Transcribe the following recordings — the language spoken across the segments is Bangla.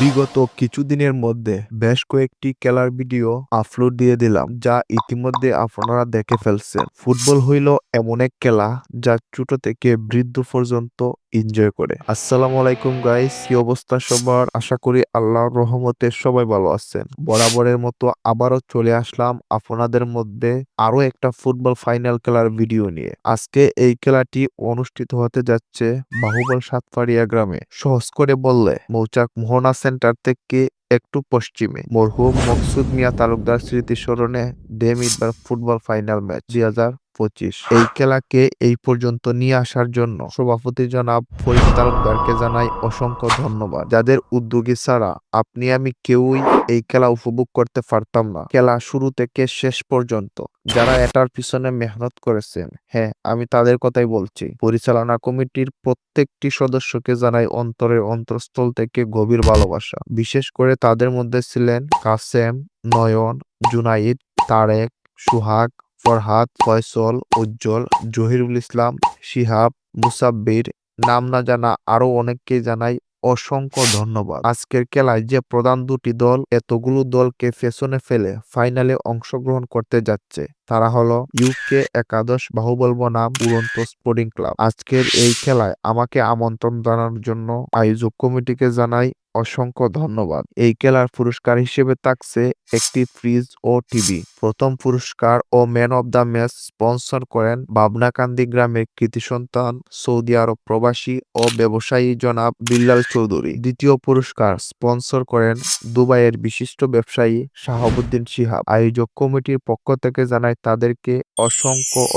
বিগত কিছুদিনের মধ্যে বেশ কয়েকটি খেলার ভিডিও আপলোড দিয়ে দিলাম, যা ইতিমধ্যে আপনারা দেখে ফেলছেন। ফুটবল হইল এমন এক খেলা যা ছোট থেকে বৃদ্ধ পর্যন্ত এনজয় করে। আসসালামু আলাইকুম গাইস, কি অবস্থা সবার? আশা করি আল্লাহর রহমতে সবাই ভালো আছেন। বরাবরের মতো আবারও চলে আসলাম আপনাদের মধ্যে আরো একটা ফুটবল ফাইনাল খেলার ভিডিও নিয়ে। আজকে এই খেলাটি অনুষ্ঠিত হতে যাচ্ছে বাহুবল সাতপাড়িয়া গ্রামে। সহজ করে বললে মৌচাক মোহনা সেন্টার থেকে একটু পশ্চিমে। মরহুম মকসুদ মিয়া তালুকদার স্মৃতি স্মরণে ডেম ইটবার ফুটবল ফাইনাল ম্যাচ 2025। এই খেলাকে এই পর্যন্ত নিয়ে আসার জন্য সভাপতি জনাব ফরিদ তালুকদারকে জানাই অসংখ্য ধন্যবাদ, যাদের উদ্যোগী ছাড়া আপনি আমি কেউই এই খেলা উপভোগ করতে পারতাম না। খেলা শুরু থেকে শেষ পর্যন্ত যারা এটার পিছনে মেহনত করেছেন, হ্যাঁ, আমি তাদের কথাই বলছি। পরিচালনা কমিটির প্রত্যেকটি সদস্যকে জানাই অন্তরের অন্তঃস্থল থেকে গভীর ভালোবাসা। বিশেষ করে তাদের মধ্যে ছিলেন কাসেম, নয়ন, জুনাইদ, তারেক, সুহাগ, ফরহাদ, ফয়সল, উজ্জ্বল, জহিরুল ইসলাম, শিহাব, মুসাব্বির, নাম না জানা আরো অনেককে জানাই অসংখ্য ধন্যবাদ। আজকের খেলায় যে প্রধান দুটি দল এতগুলো দলকে পেছনে ফেলে ফাইনালে অংশগ্রহণ করতে যাচ্ছে, তারা হলো ইউকে একাদশ বাহুবল বনাম উড়ন্ত স্পোর্টিং ক্লাব। আজকের এই খেলায় আমাকে আমন্ত্রণ জানানোর জন্য আয়োজক কমিটিকে জানাই অসংখ্য ধন্যবাদ। এই খেলার পুরস্কার হিসেবে থাকছে একটি ফ্রিজ ও টিভি। প্রথম পুরস্কার ও man of the match sponsor করেন বাবনাকান্দি গ্রামের কৃতি সন্তান সৌদি আরব প্রবাসী ও ব্যবসায়ী জনাব বিল্লাল চৌধুরী। দ্বিতীয় পুরস্কার স্পন্সর করেন দুবাইয়ের বিশিষ্ট ব্যবসায়ী শাহাবুদ্দিন শিহাব। আয়োজক কমিটির পক্ষ থেকে জানাই তাদেরকে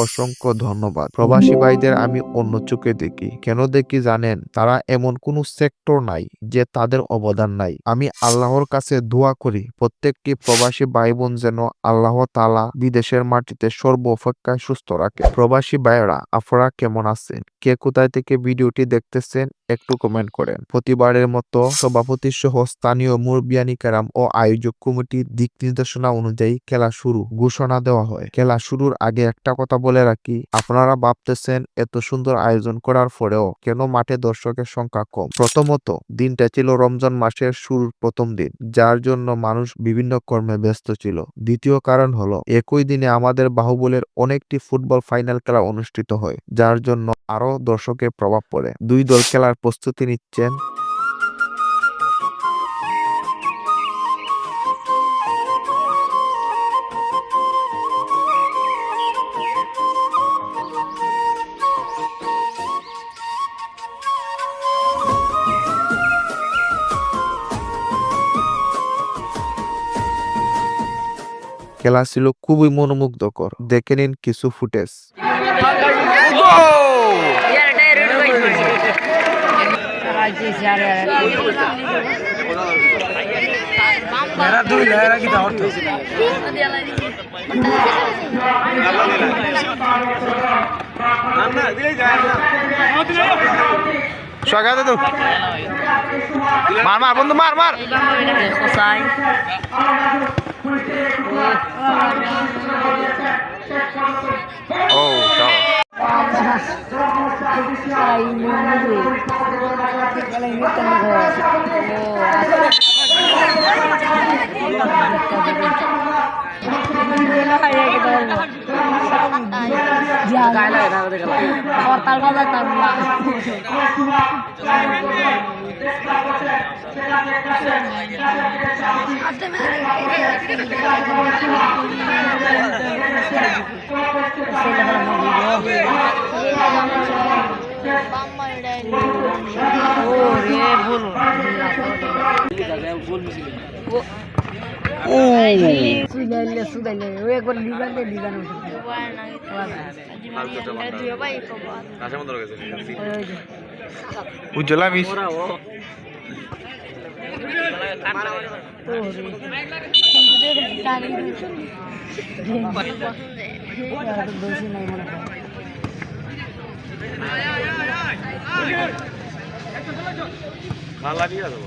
অসংখ্য ধন্যবাদ। প্রবাসী ভাইদের আমি অন্য চোখে দেখি। কেন দেখি জানেন? তারা এমন কোনো সেক্টর নাই যে তাদের অবদান নাই। আমি আল্লাহর কাছে দোয়া করি প্রত্যেকটি প্রবাসী ভাই বোন যেন আল্লাহ তাআলা বিদেশের মাটিতে সর্ব অপেক্ষায় সুস্থ রাখে। প্রবাসী ভাইয়েরা, আপনারা কেমন আছেন? কে কোথায় থেকে ভিডিওটি দেখতেছেন একটু কমেন্ট করেন। প্রতিবারের মতো সভাপতি সহ স্থানীয় মুরব্বিয়ানি কেরাম ও আয়োজক কমিটির দিক নির্দেশনা অনুযায়ী খেলা শুরু ঘোষণা দেওয়া হয়। খেলা শুরুর আগে একটা কথা বলে রাখি, আপনারা ভাবতেছেন এত সুন্দর আয়োজন করার পরেও কেন মাঠে দর্শকের সংখ্যা কম। প্রথমত, দিনটা ছিল রমজান মাসের শুরুর প্রথম দিন, যার জন্য মানুষ বিভিন্ন কর্মে ব্যস্ত ছিল। দ্বিতীয় কারণ হলো একই দিনে আমাদের বাহুবলের অনেকটি ফুটবল ফাইনাল খেলা অনুষ্ঠিত হয়, যার জন্য আরো দর্শকের প্রভাব পড়ে। দুই দল খেলার প্রস্তুতি নিচ্ছেন। খেলা ছিল খুবই মনোমুগ্ধকর। দেখে নিন কিছু ফুটেজ। স্বাগত তো মার মার বন্ধু মার মার ও উজ্জ্বলা মিস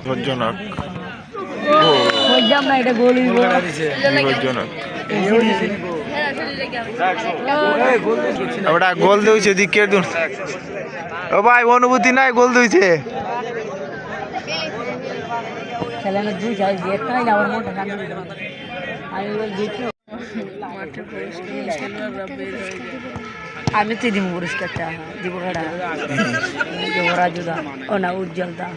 বিপজ্জনক। ওটা গোল দিয়েছে দিকে ও ভাই অনুভূতি নাই, গোল দিয়েছে। খেলানো দুই যায় যে একটা নাইলে আমার মনটা শান্তি দিত না। আমি বল দেখি মাঠে পুরস্কার খেলোয়াড়রা বের হয়ে যায়। আমি তো দিব পুরস্কারটা দিব কাটা দিব রাজুদা ও না উজ্জ্বল দা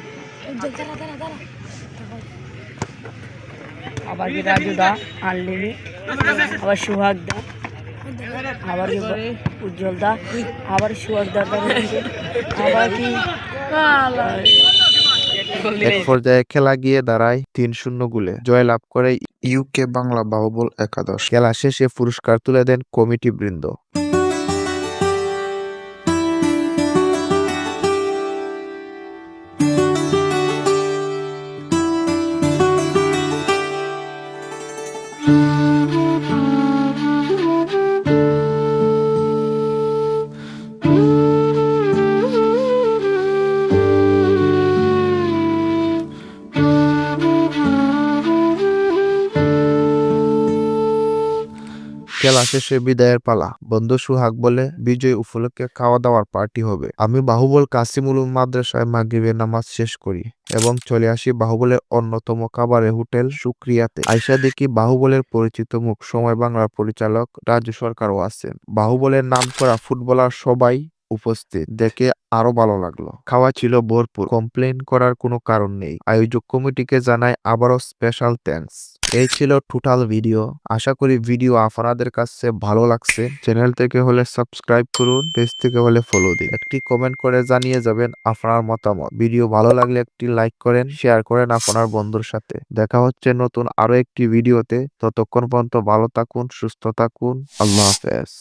আবার কি রাজুদা আনলিমিট আবার সুহাগ দা আবার কি উজ্জ্বল দা আবার সুহাগ দা আবার কি এক পর্যায়ে খেলা গিয়ে দাঁড়ায় ৩-০ গোলে জয়লাভ করে ইউকে বাংলা বাহুবল একাদশ। খেলা শেষে পুরস্কার তুলে দেন কমিটি বৃন্দ। খেলা শেষে বিদায়ের পালা। বন্ধু সুহাগ বলে, বিজয় উপলক্ষে খাওয়া দাওয়ার পার্টি হবে। আমি বাহুবল কাসিমুল মাদ্রাসায় মাগরিবের নামাজ শেষ করি এবং চলে আসি বাহুবলের অন্যতম কাবারে হোটেল শুক্রিয়াতে। আইসা দেখি বাহুবলের পরিচিত মুখ সময় বাংলার পরিচালক রাজু সরকারও আছেন। বাহুবলের নামকরা ফুটবলার সবাই উপস্থিত দেখে আরো ভালো লাগলো। খাওয়া ছিল ভরপুর, কমপ্লেন করার কোনো কারণ নেই। আয়োজক কমিটিকে জানাই আবারও স্পেশাল থ্যাঙ্কস। এই ছিল টোটাল ভিডিও। আশা করি ভিডিও আপনাদের কাছে ভালো লাগছে। চ্যানেল থেকে হলে সাবস্ক্রাইব করুন, পেজ থেকে হলে ফলো দিন। একটি কমেন্ট করে জানিয়ে যাবেন আপনার মতামত। ভিডিও ভালো লাগলে একটি লাইক করেন, শেয়ার করেন আপনার বন্ধুর সাথে। দেখা হচ্ছে নতুন আরো একটি ভিডিওতে। ততক্ষণ পর্যন্ত ভালো থাকুন, সুস্থ থাকুন। আল্লাহ হাফেজ।